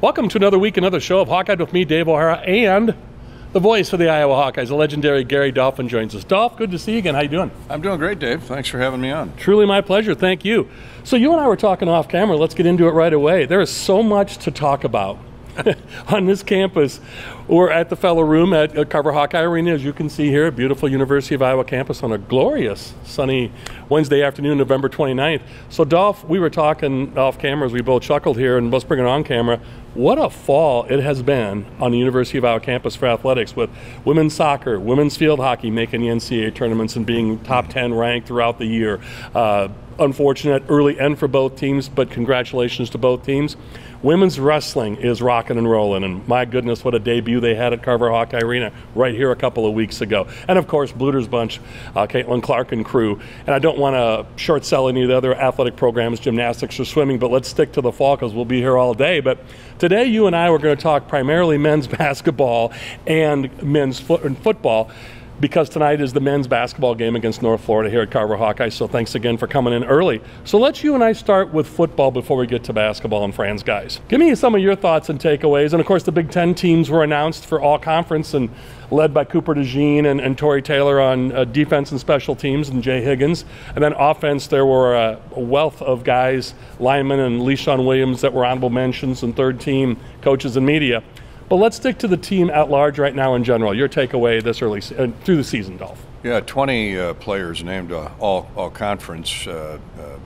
Welcome to another week, another show of Hawkeyed with me, Dave O'Hara, and the voice of the Iowa Hawkeyes, the legendary Gary Dolphin, joins us. Dolph, good to see you again. How you doing? I'm doing great, Dave. Thanks for having me on. Truly my pleasure. Thank you. So you and I were talking off camera. Let's get into it right away. There is so much to talk about on this campus. We're at the Fellow Room at Carver Hawkeye Arena, as you can see here, at beautiful University of Iowa campus on a glorious sunny Wednesday afternoon, November 29th. So Dolph, we were talking off camera as we both chuckled here, and let's bring it on camera. What a fall it has been on the University of Iowa campus for athletics, with women's soccer, women's field hockey making the NCAA tournaments and being top 10 ranked throughout the year. Unfortunate early end for both teams, but congratulations to both teams. Women's wrestling is rocking and rolling, and my goodness, what a debut they had at Carver Hawkeye Arena right here a couple of weeks ago. And of course, Bluter's bunch, Caitlin Clark and crew. And I don't want to short sell any of the other athletic programs, gymnastics or swimming, but let's stick to the fall because we'll be here all day. But today, you and I were going to talk primarily men's basketball and men's football, because tonight is the men's basketball game against North Florida here at Carver Hawkeye. So thanks again for coming in early. So let's you and I start with football before we get to basketball and Franz, guys. Give me some of your thoughts and takeaways. And of course, the Big Ten teams were announced for all conference and led by Cooper DeJean and Torrey Taylor on defense and special teams, and Jay Higgins. And then offense, there were a wealth of guys, linemen and LeSean Williams, that were honorable mentions, and third team coaches and media. But let's stick to the team at large right now in general. Your takeaway this early through the season, Dolph. Yeah, 20 players named all conference,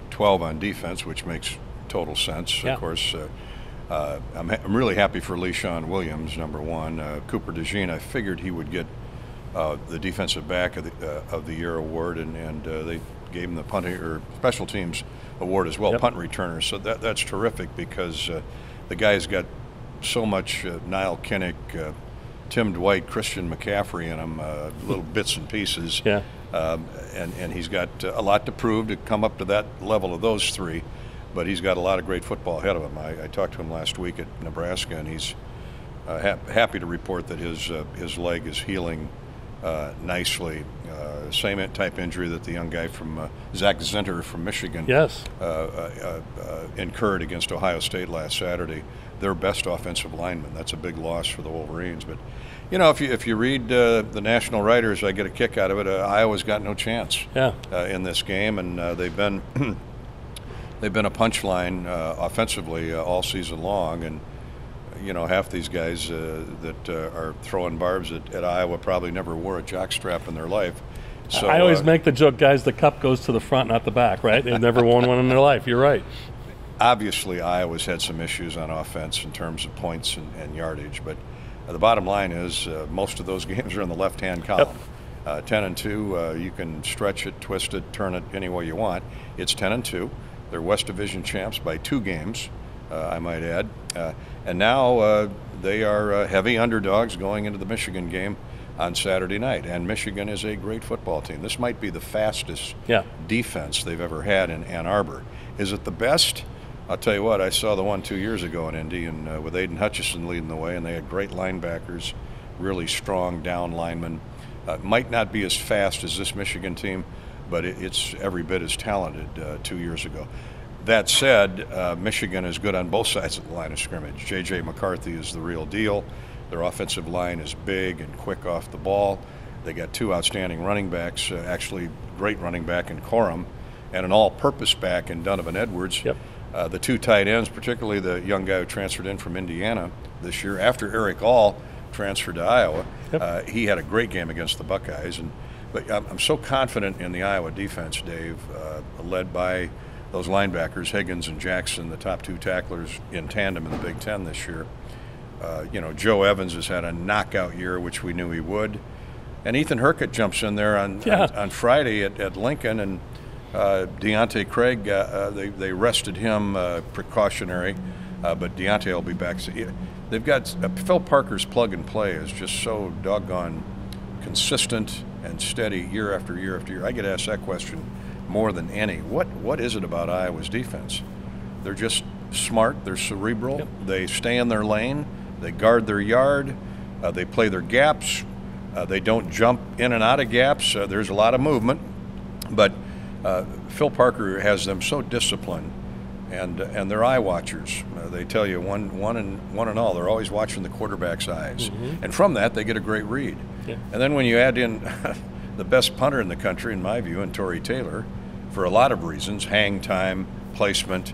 12 on defense, which makes total sense. Yeah. Of course, I'm really happy for LeSean Williams, number one. Cooper DeJean, I figured he would get the defensive back of the year award, and they gave him the punting or special teams award as well, yep. Punt returner. So that's terrific, because the guy's got so much Niall Kinnick, Tim Dwight, Christian McCaffrey in him, little bits and pieces. Yeah. And he's got a lot to prove to come up to that level of those three, but he's got a lot of great football ahead of him. I talked to him last week at Nebraska, and he's happy to report that his leg is healing nicely. Same type injury that the young guy from Zach Zinter from Michigan yes. Incurred against Ohio State last Saturday. Their best offensive lineman. That's a big loss for the Wolverines. But you know, if you read the national writers, I get a kick out of it. Iowa's got no chance in this game, and they've been a punchline offensively all season long. And you know, half these guys that are throwing barbs at Iowa probably never wore a jockstrap in their life. So, I always make the joke, guys, the cup goes to the front, not the back, right? They've never worn one in their life. You're right. Obviously, Iowa's had some issues on offense in terms of points and yardage, but the bottom line is most of those games are in the left-hand column. Yep. 10-2, you can stretch it, twist it, turn it any way you want. It's 10-2. They're West Division champs by 2 games, I might add. And now they are heavy underdogs going into the Michigan game on Saturday night. And Michigan is a great football team. This might be the fastest defense they've ever had in Ann Arbor. Is it the best? I'll tell you what, I saw the one 2 years ago in Indy, and with Aiden Hutchison leading the way, and they had great linebackers, really strong down linemen. Might not be as fast as this Michigan team, but it's every bit as talented 2 years ago. That said, Michigan is good on both sides of the line of scrimmage. J.J. McCarthy is the real deal. Their offensive line is big and quick off the ball. They got 2 outstanding running backs, actually great running back in Corum, and an all-purpose back in Donovan Edwards. Yep. The 2 tight ends, particularly the young guy who transferred in from Indiana this year, after Eric All transferred to Iowa, yep. He had a great game against the Buckeyes. But I'm so confident in the Iowa defense, Dave, led by those linebackers, Higgins and Jackson, the top 2 tacklers in tandem in the Big Ten this year. You know, Joe Evans has had a knockout year, which we knew he would. And Ethan Hurkett jumps in there on Friday at Lincoln, and Deontay Craig, they rested him precautionary, but Deontay will be back. So they've got Phil Parker's plug and play is just so doggone consistent and steady year after year after year. I get asked that question more than any. What is it about Iowa's defense? They're just smart. They're cerebral. Yep. They stay in their lane. They guard their yard. They play their gaps. They don't jump in and out of gaps. There's a lot of movement, but Phil Parker has them so disciplined and they're eye watchers. They tell you one and all. They're always watching the quarterback's eyes, and from that they get a great read. Yeah. And then when you add in the best punter in the country, in my view, and Tory Taylor, for a lot of reasons, hang time, placement.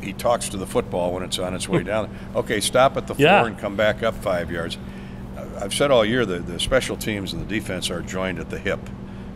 He talks to the football when it's on its way down. Okay, stop at the 4 and come back up 5 yards. I've said all year that the special teams and the defense are joined at the hip.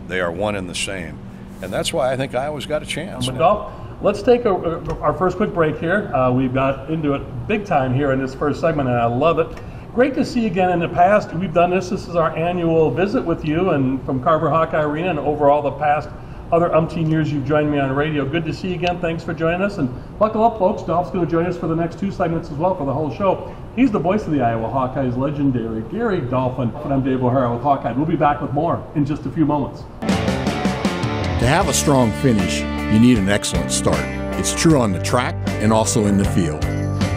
They are one and the same. And that's why I think Iowa's got a chance. Dolph, let's take our first quick break here. We've got into it big time here in this first segment, and I love it. Great to see you again. In the past, we've done this. This is our annual visit with you, and from Carver Hawkeye Arena, and overall the past other umpteen years you've joined me on radio. Good to see you again. Thanks for joining us. And buckle up, folks. Dolph's going to join us for the next 2 segments as well for the whole show. He's the voice of the Iowa Hawkeyes, legendary Gary Dolphin. And I'm Dave O'Hara with Hawkeye. We'll be back with more in just a few moments. To have a strong finish, you need an excellent start. It's true on the track and also in the field.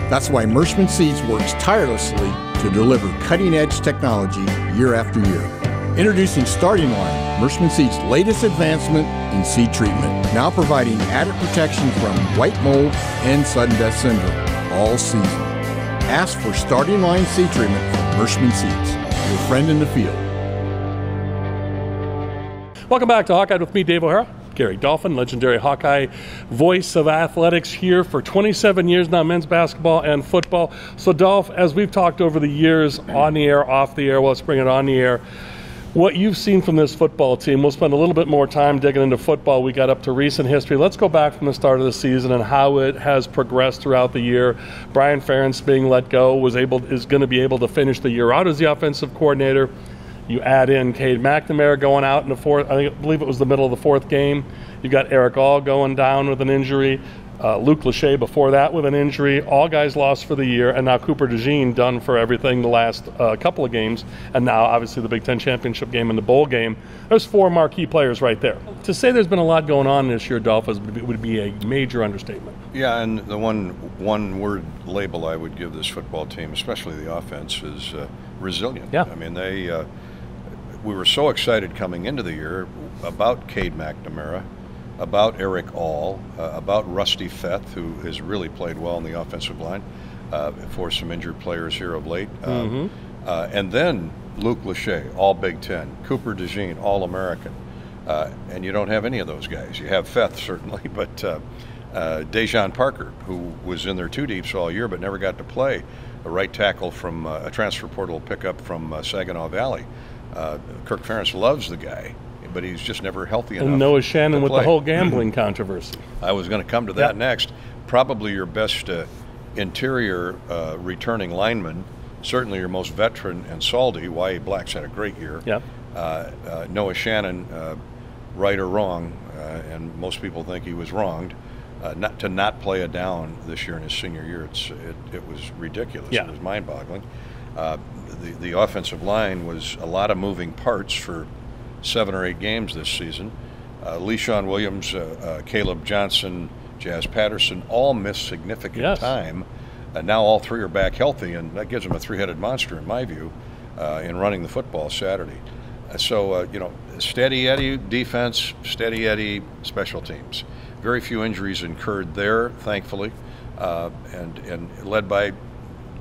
That's why Merschman Seeds works tirelessly to deliver cutting-edge technology year after year. Introducing Starting Line, Merschman Seeds' latest advancement in seed treatment, now providing added protection from white mold and sudden death syndrome all season. Ask for Starting Line seed treatment from Merschman Seeds, your friend in the field. Welcome back to Hawkeye with me, Dave O'Hara. Gary Dolphin, legendary Hawkeye voice of athletics here for 27 years now, men's basketball and football. So, Dolph, as we've talked over the years, on the air, off the air, well, let's bring it on the air, what you've seen from this football team, we'll spend a little bit more time digging into football. We got up to recent history. Let's go back from the start of the season and how it has progressed throughout the year. Brian Ferentz being let go is going to be able to finish the year out as the offensive coordinator. You add in Cade McNamara going out in the fourth, I believe it was the middle of the 4th game. You've got Eric All going down with an injury. Luke Lachey before that with an injury. All guys lost for the year. And now Cooper DeJean done for everything the last couple of games. And now, obviously, the Big Ten championship game and the bowl game. There's 4 marquee players right there. To say there's been a lot going on this year, Dolph, would be a major understatement. Yeah, and the one word label I would give this football team, especially the offense, is resilient. Yeah. I mean, we were so excited coming into the year about Cade McNamara, about Eric All, about Rusty Feth, who has really played well in the offensive line for some injured players here of late. And then Luke Lachey, all Big Ten. Cooper DeJean, all American. And you don't have any of those guys. You have Feth, certainly, but Dejon Parker, who was in their 2 deeps all year but never got to play, a right tackle from a transfer portal pickup from Saginaw Valley. Kirk Ferentz loves the guy, but he's just never healthy enough. And Noah Shannon with the whole gambling controversy. I was going to come to that next. Probably your best interior returning lineman, certainly your most veteran and salty. Y.A. Black's had a great year. Noah Shannon, right or wrong, and most people think he was wronged, not play a down this year in his senior year. It was ridiculous. It was mind-boggling. The offensive line was a lot of moving parts for 7 or 8 games this season. LeSean Williams, Caleb Johnson, Jazz Patterson all missed significant time. Now all 3 are back healthy, and that gives them a 3-headed monster, in my view, in running the football Saturday. So, steady Eddie defense, steady Eddie special teams. Very few injuries incurred there, thankfully, and led by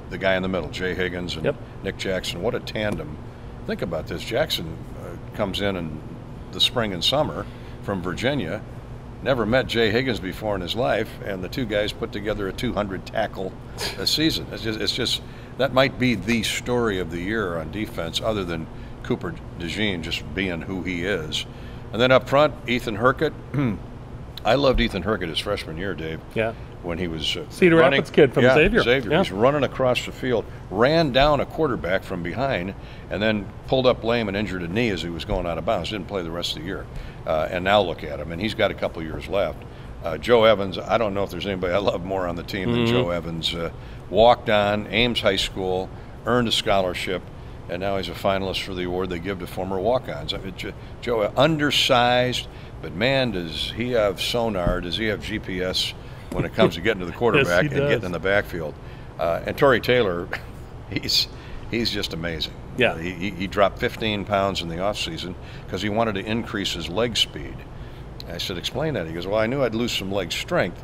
the guy in the middle, Jay Higgins and Nick Jackson. What a tandem. Think about this. Jackson comes in the spring and summer from Virginia, never met Jay Higgins before in his life, and the 2 guys put together a 200 tackle a season. It's just that might be the story of the year on defense, other than Cooper DeJean just being who he is. And then up front, Ethan Hurkett. I loved Ethan Hurkett his freshman year, Dave. When he was Cedar Rapids kid from Xavier. He's running across the field, ran down a quarterback from behind, and then pulled up lame and injured a knee as he was going out of bounds. Didn't play the rest of the year. And now look at him, and he's got a couple years left. Joe Evans, I don't know if there's anybody I love more on the team than Joe Evans. Walked on, Ames High School, earned a scholarship, and now he's a finalist for the award they give to former walk-ons. I mean, Joe, undersized, but man, does he have sonar, does he have GPS when it comes to getting to the quarterback and getting in the backfield. And Tory Taylor, he's just amazing. He dropped 15 pounds in the offseason because he wanted to increase his leg speed. I said, explain that. He goes, well, I knew I'd lose some leg strength,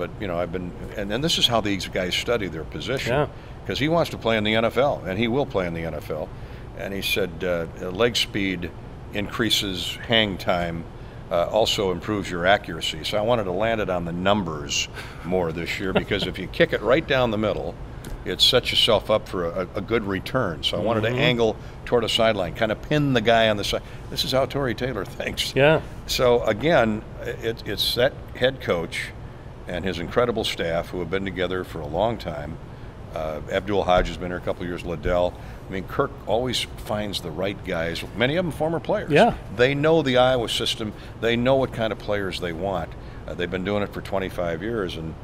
but I've been, and this is how these guys study their position, because he wants to play in the NFL, and he will play in the NFL. And he said leg speed increases hang time, also improves your accuracy. So I wanted to land it on the numbers more this year, because if you kick it right down the middle, it sets yourself up for a good return. So I wanted to angle toward a sideline, kind of pin the guy on the side. This is how Torrey Taylor thinks. Yeah. So again, it's that head coach and his incredible staff who have been together for a long time. Abdul Hodge has been here a couple of years, Liddell. I mean, Kirk always finds the right guys, many of them former players. Yeah. They know the Iowa system. They know what kind of players they want. They've been doing it for 25 years, and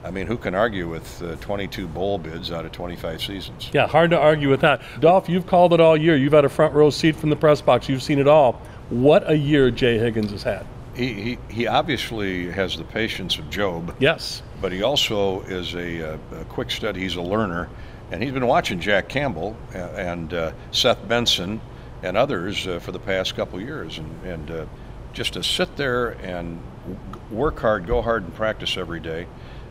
I mean, who can argue with 22 bowl bids out of 25 seasons? Yeah, hard to argue with that. Dolph, you've called it all year. You've had a front row seat from the press box. You've seen it all. What a year Jay Higgins has had. He obviously has the patience of Job. Yes. But he also is a quick study. He's a learner. And he's been watching Jack Campbell and Seth Benson and others for the past couple years. And just to sit there and work hard, go hard, and practice every day,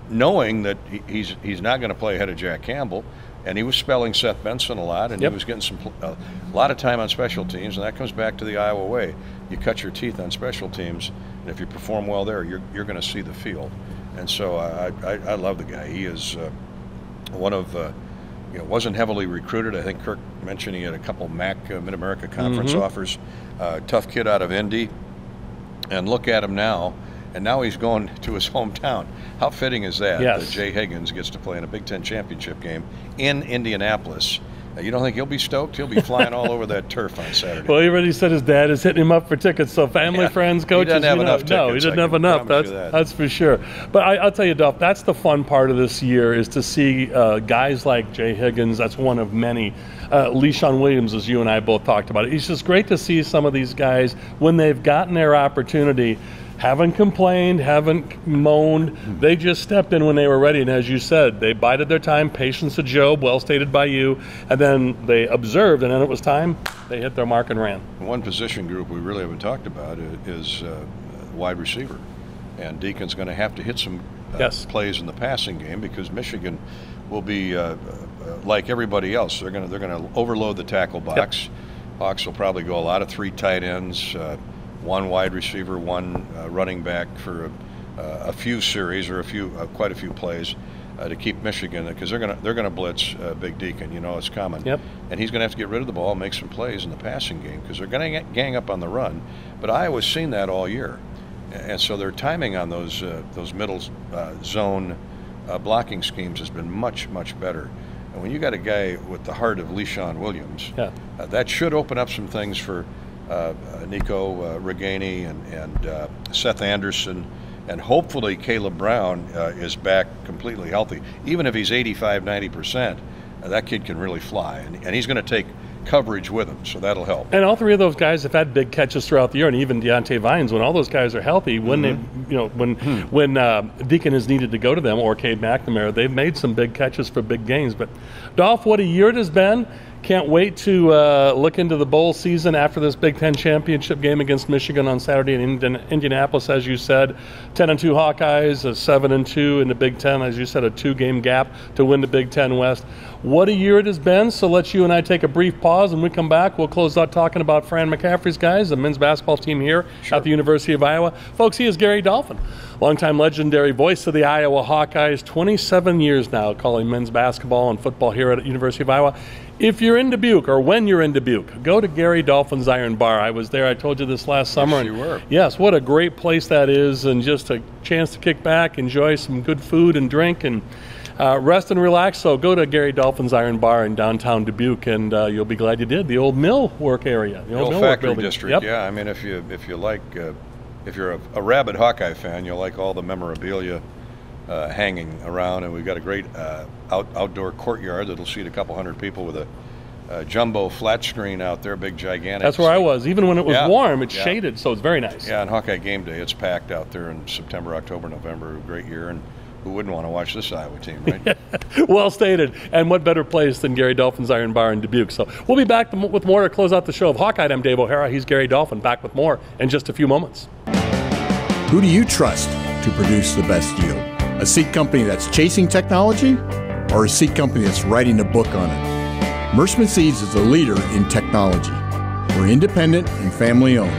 knowing that he's not going to play ahead of Jack Campbell. And he was spelling Seth Benson a lot, and he was getting a lot of time on special teams, and that comes back to the Iowa way. You cut your teeth on special teams, and if you perform well there, you're going to see the field. And so I love the guy. He is one of, wasn't heavily recruited. I think Kirk mentioned he had a couple MAC Mid-America Conference offers. Tough kid out of Indy, and look at him now. And now he's going to his hometown. How fitting is that? Yes. That Jay Higgins gets to play in a Big Ten championship game in Indianapolis. You don't think he'll be stoked? He'll be flying all over that turf on Saturday. Well, he already said his dad is hitting him up for tickets. So family, friends, coaches. He doesn't have enough tickets. No, he didn't have enough. That's for sure. But I'll tell you, Dolph, that's the fun part of this year, is to see guys like Jay Higgins. That's one of many. LeSean Williams, as you and I both talked about it. It's just great to see some of these guys, when they've gotten their opportunity, haven't complained, haven't moaned. They just stepped in when they were ready. And as you said, they bided their time, patience of Job, well stated by you. And then they observed, and then it was time. They hit their mark and ran. One position group we really haven't talked about is wide receiver. And Deacon's going to have to hit some plays in the passing game, because Michigan will be like everybody else. They're going to overload the tackle box. Hawks will probably go a lot of 3 tight ends, 1 wide receiver, 1 running back for a few series or quite a few plays to keep Michigan, because they're going to blitz Big Deacon. It's coming. Yep. And he's going to have to get rid of the ball and make some plays in the passing game, because they're going to gang up on the run. But Iowa's seen that all year, and so their timing on those middle zone blocking schemes has been much, much better. And when you got a guy with the heart of LeSean Williams, that should open up some things for Nico Reganey and Seth Anderson, and hopefully Caleb Brown is back completely healthy. Even if he's 85-90%, that kid can really fly, and he's going to take coverage with him, so that'll help. And all 3 of those guys have had big catches throughout the year, and even Deontay Vines. When all those guys are healthy, when when Deacon is needed to go to them, or Cade McNamara, they've made some big catches for big games. But Dolph, what a year it has been. Can't wait to look into the bowl season after this Big Ten championship game against Michigan on Saturday in Indianapolis, as you said. 10-2 Hawkeyes, 7-2 in the Big Ten, as you said, a 2-game gap to win the Big Ten West. What a year it has been. So let's you and I take a brief pause, and when we come back, we'll close out talking about Fran McCaffrey's guys, the men's basketball team here at the University of Iowa. Folks, he is Gary Dolphin, longtime legendary voice of the Iowa Hawkeyes, 27 years now calling men's basketball and football here at the University of Iowa. If you're in Dubuque, or when you're in Dubuque, go to Gary Dolphin's Iron Bar. I was there. I told you this last summer. Yes, you were. Yes, what a great place that is, and just a chance to kick back, enjoy some good food and drink, and rest and relax. So go to Gary Dolphin's Iron Bar in downtown Dubuque, and you'll be glad you did. The old mill work area. The old factory district, yeah. I mean, if you like, if you're a rabid Hawkeye fan, you'll like all the memorabilia hanging around, and we've got a great outdoor courtyard that'll seat a couple hundred people with a jumbo flat screen out there, big gigantic. That's where I was. Even when it was warm, it's shaded, so it's very nice. Yeah, and Hawkeye game day, it's packed out there in September, October, November. Great year, and who wouldn't want to watch this Iowa team, right? Well stated. And what better place than Gary Dolphin's Iron Bar in Dubuque? So we'll be back with more to close out the show of Hawkeye. I'm Dave O'Hara. He's Gary Dolphin. Back with more in just a few moments. Who do you trust to produce the best yield? A seat company that's chasing technology, or a seat company that's writing a book on it? Merschman Seeds is a leader in technology. We're independent and family-owned.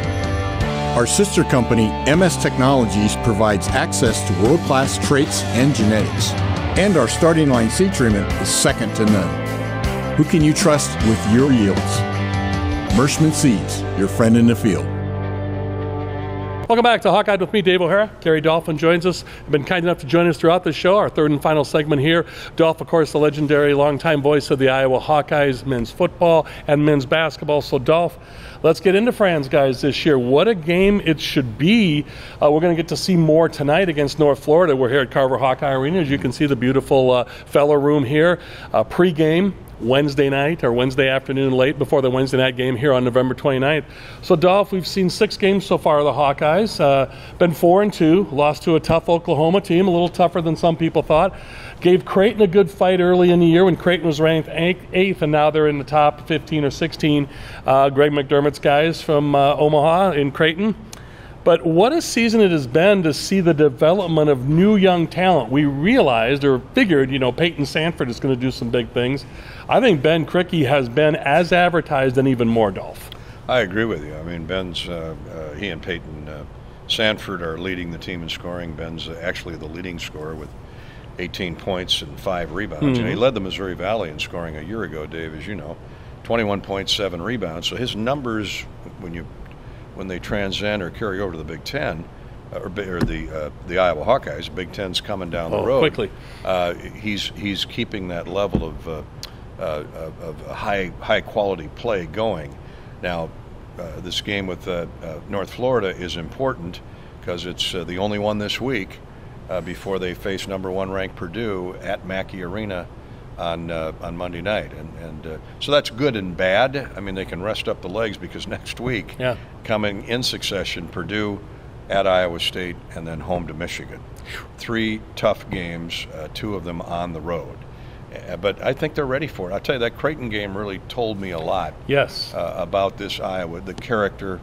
Our sister company, MS Technologies, provides access to world-class traits and genetics. And our starting line seed treatment is second to none. Who can you trust with your yields? Merschman Seeds, your friend in the field. Welcome back to Hawkeyed with me, Dave O'Hara. Gary Dolphin joins us. You've been kind enough to join us throughout the show, our third and final segment here. Dolph, of course, the legendary longtime voice of the Iowa Hawkeyes, men's football and men's basketball. So, Dolph, let's get into Franz, guys, this year. What a game it should be. We're going to get to see more tonight against North Florida. We're here at Carver Hawkeye Arena. As you can see, the beautiful Feller Room here. Pre-game Wednesday night or Wednesday afternoon late before the Wednesday night game here on November 29th. So, Dolph, we've seen 6 games so far of the Hawkeyes. Been 4-2, lost to a tough Oklahoma team, a little tougher than some people thought. Gave Creighton a good fight early in the year when Creighton was ranked 8th, and now they're in the top 15 or 16. Greg McDermott's guys from Omaha in Creighton. But what a season it has been to see the development of new young talent. We realized or figured, Peyton Sanford is going to do some big things. I think Ben Krikke has been as advertised and even more, Dolph. I agree with you. I mean, Ben's, he and Peyton Sanford are leading the team in scoring. Ben's actually the leading scorer with 18 points and 5 rebounds. Mm-hmm. And he led the Missouri Valley in scoring a year ago, Dave, as you know, 21.7 rebounds. So his numbers, when they transcend or carry over to the Big Ten, or the Iowa Hawkeyes, Big Ten's coming down the road quickly. He's keeping that level of high quality play going. Now, this game with North Florida is important because it's the only one this week before they face number 1 ranked Purdue at Mackey Arena on Monday night, and so that's good and bad. I mean, they can rest up the legs because next week, coming in succession, Purdue at Iowa State and then home to Michigan. 3 tough games, 2 of them on the road. But I think they're ready for it. I'll tell you, that Creighton game really told me a lot. Yes. About this Iowa, the character,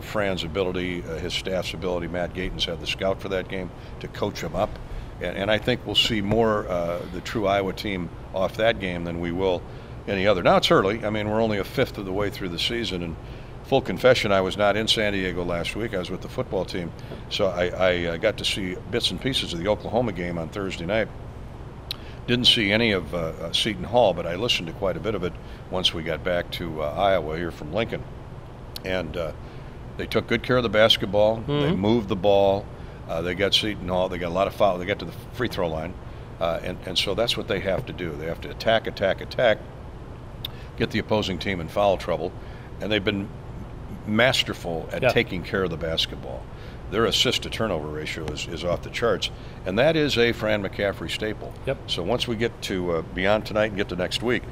Fran's ability, his staff's ability. Matt Gatens had the scout for that game to coach him up. And I think we'll see more the true Iowa team off that game than we will any other. Now, it's early. I mean, we're only a fifth of the way through the season. And full confession, I was not in San Diego last week. I was with the football team. So I got to see bits and pieces of the Oklahoma game on Thursday night. Didn't see any of Seton Hall, but I listened to quite a bit of it once we got back to Iowa here from Lincoln. And they took good care of the basketball. Mm-hmm. They moved the ball. They got Seton Hall. They got a lot of fouls. They got to the free throw line. And so that's what they have to do. They have to attack, get the opposing team in foul trouble. And they've been masterful at taking care of the basketball. Their assist-to-turnover ratio is off the charts. And that is a Fran McCaffrey staple. Yep. So once we get to beyond tonight and get to next week,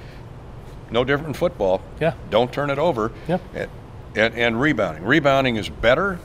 no different in football. Yeah. Don't turn it over. Yeah. And rebounding. Rebounding is better.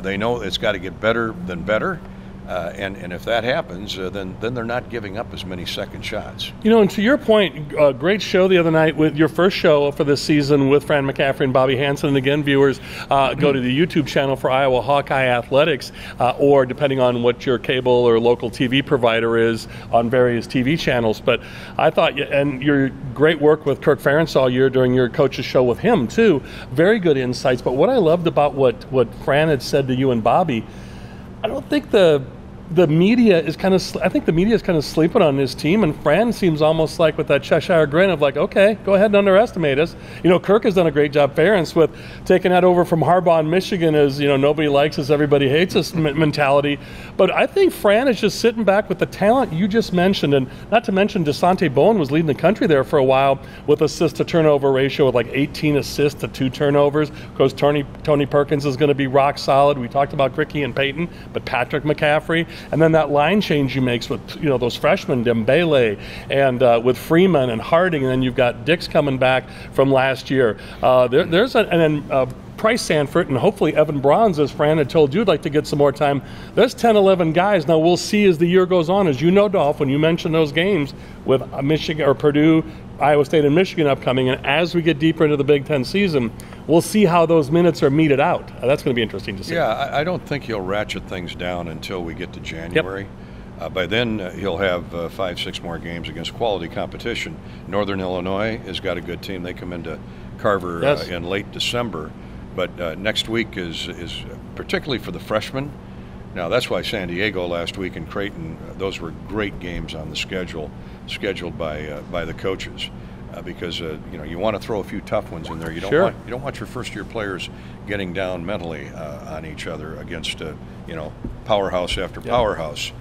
They know it's got to get better than better. And if that happens, then they're not giving up as many second shots. And to your point, great show the other night with your first show for this season with Fran McCaffrey and Bobby Hansen. And again, viewers, go to the YouTube channel for Iowa Hawkeye Athletics, or depending on what your cable or local TV provider is on various TV channels. But I thought, and your great work with Kirk Ferentz all year during your coach's show with him too, very good insights. But what I loved about what Fran had said to you and Bobby, I don't think the media is I think the media is kind of sleeping on this team, and Fran seems almost like with that Cheshire grin of like, okay, go ahead and underestimate us. Kirk has done a great job, Ferentz, with taking that over from Harbaugh in Michigan as, nobody likes us, everybody hates us mentality. But I think Fran is just sitting back with the talent you just mentioned, and not to mention DeSante Bowen was leading the country there for a while with assist-to-turnover ratio with like 18 assists to 2 turnovers. Of course, Tony Perkins is going to be rock solid. We talked about Krikke and Peyton, but Patrick McCaffrey. And then that line change you makes with those freshmen, Dembele, and with Freeman and Harding, and then you've got Dix coming back from last year. Price Sanford and hopefully Evan Bronze, as Fran had told you, would like to get some more time. There's 10, 11 guys. Now we'll see as the year goes on. As you know, Dolph, when you mentioned those games with Michigan or Purdue, Iowa State, and Michigan upcoming, and as we get deeper into the Big Ten season, we'll see how those minutes are meted out. That's going to be interesting to see. Yeah, I don't think he'll ratchet things down until we get to January. By then, he'll have 5-6 more games against quality competition. Northern Illinois has got a good team. They come into Carver in late December. But next week is particularly for the freshmen. Now, that's why San Diego last week and Creighton, those were great games on the scheduled by the coaches. Because you want to throw a few tough ones in there. You don't want your first-year players getting down mentally on each other against powerhouse after powerhouse.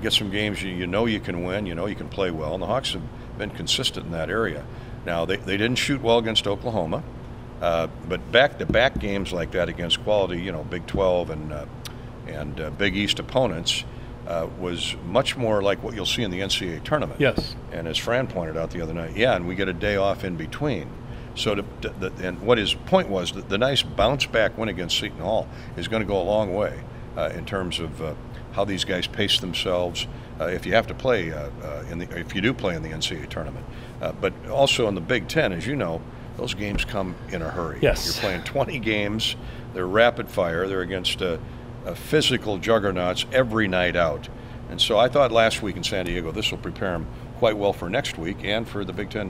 Get some games you know you can win, you can play well, and the Hawks have been consistent in that area. Now they didn't shoot well against Oklahoma, but back-to-back games like that against quality, Big 12 and Big East opponents. Was much more like what you'll see in the NCAA tournament. Yes. And as Fran pointed out the other night, and we get a day off in between. So, and what his point was, the nice bounce-back win against Seton Hall is going to go a long way in terms of how these guys pace themselves if you have to play if you do play in the NCAA tournament. But also in the Big Ten, as you know, those games come in a hurry. Yes. You're playing 20 games. They're rapid fire. They're against physical juggernauts every night out. And so I thought last week in San Diego, this will prepare them quite well for next week and for the Big Ten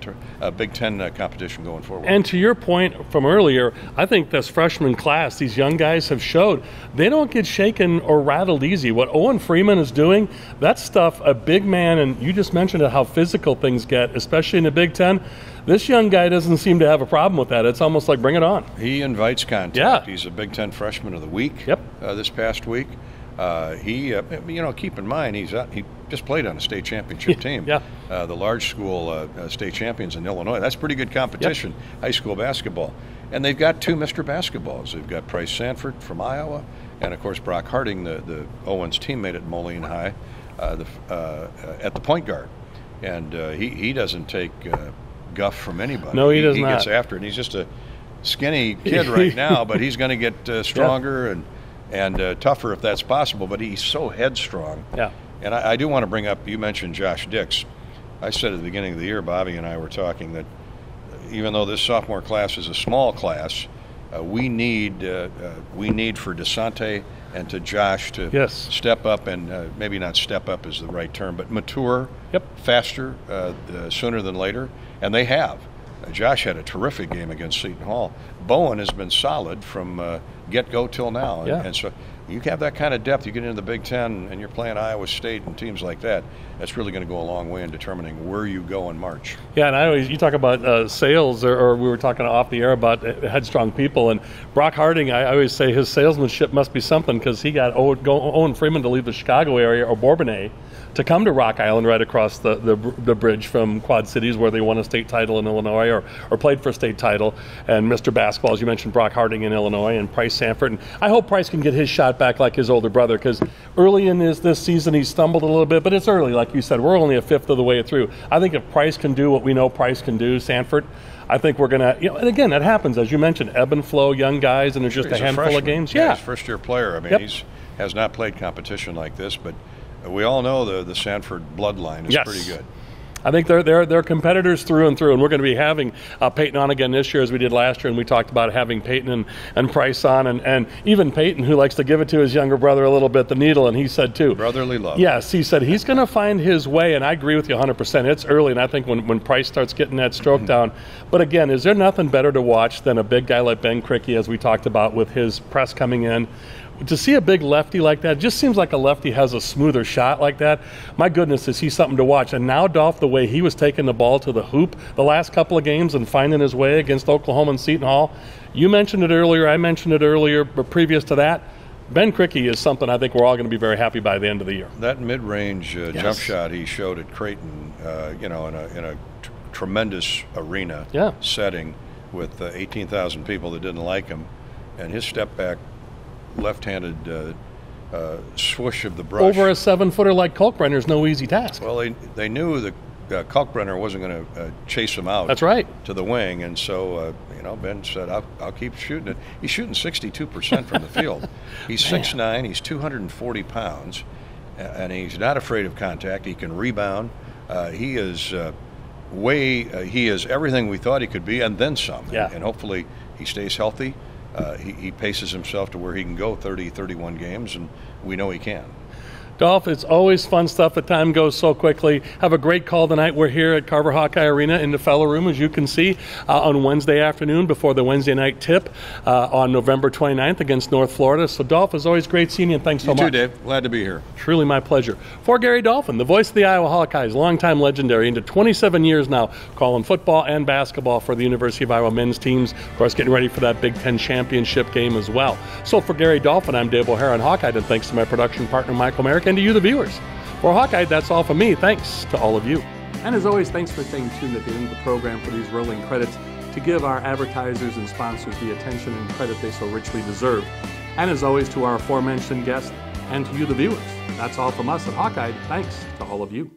competition going forward. And to your point from earlier, I think this freshman class, these young guys have showed they don't get shaken or rattled easy. What Owen Freeman is doing, that stuff, a big man, and you just mentioned how physical things get, especially in the Big Ten. This young guy doesn't seem to have a problem with that. It's almost like bring it on. He invites contact. Yeah. He's a Big Ten Freshman of the Week this past week. Keep in mind, he just played on a state championship team. Yeah. The large school state champions in Illinois. That's pretty good competition, high school basketball. And they've got two Mr. Basketballs. They've got Price Sanford from Iowa, and, of course, Brock Harding, the Owens teammate at Moline High, at the point guard. And he doesn't take guff from anybody. No, he does not. He gets after it. And he's just a skinny kid right now, but he's going to get stronger and tougher if that's possible. But he's so headstrong. Yeah. And I do want to bring up, you mentioned Josh Dix. I said at the beginning of the year, Bobby and I were talking, that even though this sophomore class is a small class, we need for DeSante and to Josh to step up, and maybe not step up is the right term, but mature faster sooner than later. And they have. Josh had a terrific game against Seton Hall. Bowen has been solid from get-go till now. And so you have that kind of depth. You get into the Big Ten and you're playing Iowa State and teams like that. That's really going to go a long way in determining where you go in March. Yeah, and you talk about sales, or we were talking off the air about headstrong people. And Brock Harding, I always say his salesmanship must be something, because he got Owen Freeman to leave the Chicago area, or Bourbonnais, to come to Rock Island right across the bridge from Quad Cities, where they won a state title in Illinois or played for a state title. And Mr. Basketball, as you mentioned, Brock Harding in Illinois, and Price Sanford. And I hope Price can get his shot back like his older brother, because early in this season he stumbled a little bit, but it's early, like you said. We're only a fifth of the way through. I think if Price can do what we know Price can do, Sanford, I think we're going to, and again, that happens, as you mentioned, ebb and flow, young guys, and there's just a handful of games. Yeah, he's a first-year player. I mean, he has not played competition like this, but we all know the Sanford bloodline is pretty good. I think they're competitors through and through, and we're going to be having Peyton on again this year as we did last year, and we talked about having Peyton and Price on, and even Peyton, who likes to give it to his younger brother a little bit, the needle, and he said too. Brotherly love. Yes, he said he's going to find his way, and I agree with you 100%. It's early, and I think when Price starts getting that stroke down. But again, is there nothing better to watch than a big guy like Ben Krikke, as we talked about with his press coming in? To see a big lefty like that, just seems like a lefty has a smoother shot like that. My goodness, is he something to watch. And now Dolph, the way he was taking the ball to the hoop the last couple of games and finding his way against Oklahoma and Seton Hall. You mentioned it earlier, I mentioned it earlier, but previous to that, Ben Krikke is something I think we're all going to be very happy by the end of the year. That mid-range jump shot he showed at Creighton, in a tremendous arena setting with 18,000 people that didn't like him, and his step back left-handed swoosh of the brush. Over a 7-footer like Kalkbrenner is no easy task. Well, they knew that Kalkbrenner wasn't going to chase him out. That's right. To the wing, and so Ben said, "I'll keep shooting it." He's shooting 62% from the field. He's 6'9", he's 240 pounds, and he's not afraid of contact. He can rebound. He is he is everything we thought he could be, and then some. Yeah. And hopefully he stays healthy. He paces himself to where he can go 30, 31 games, and we know he can. Dolph, it's always fun stuff. The time goes so quickly. Have a great call tonight. We're here at Carver Hawkeye Arena in the Fellow Room, as you can see, on Wednesday afternoon before the Wednesday night tip on November 29th against North Florida. So, Dolph, it's always great seeing you, and thanks so much. You too, Dave. Glad to be here. Truly my pleasure. For Gary Dolphin, the voice of the Iowa Hawkeyes, longtime legendary, into 27 years now, calling football and basketball for the University of Iowa men's teams. Of course, getting ready for that Big Ten championship game as well. So for Gary Dolphin, I'm Dave O'Hara on Hawkeye, and thanks to my production partner, Michael Merrick, and to you, the viewers. For Hawkeye, that's all from me. Thanks to all of you. And as always, thanks for staying tuned at the end of the program for these rolling credits to give our advertisers and sponsors the attention and credit they so richly deserve. And as always, to our aforementioned guests and to you, the viewers. That's all from us at Hawkeye. Thanks to all of you.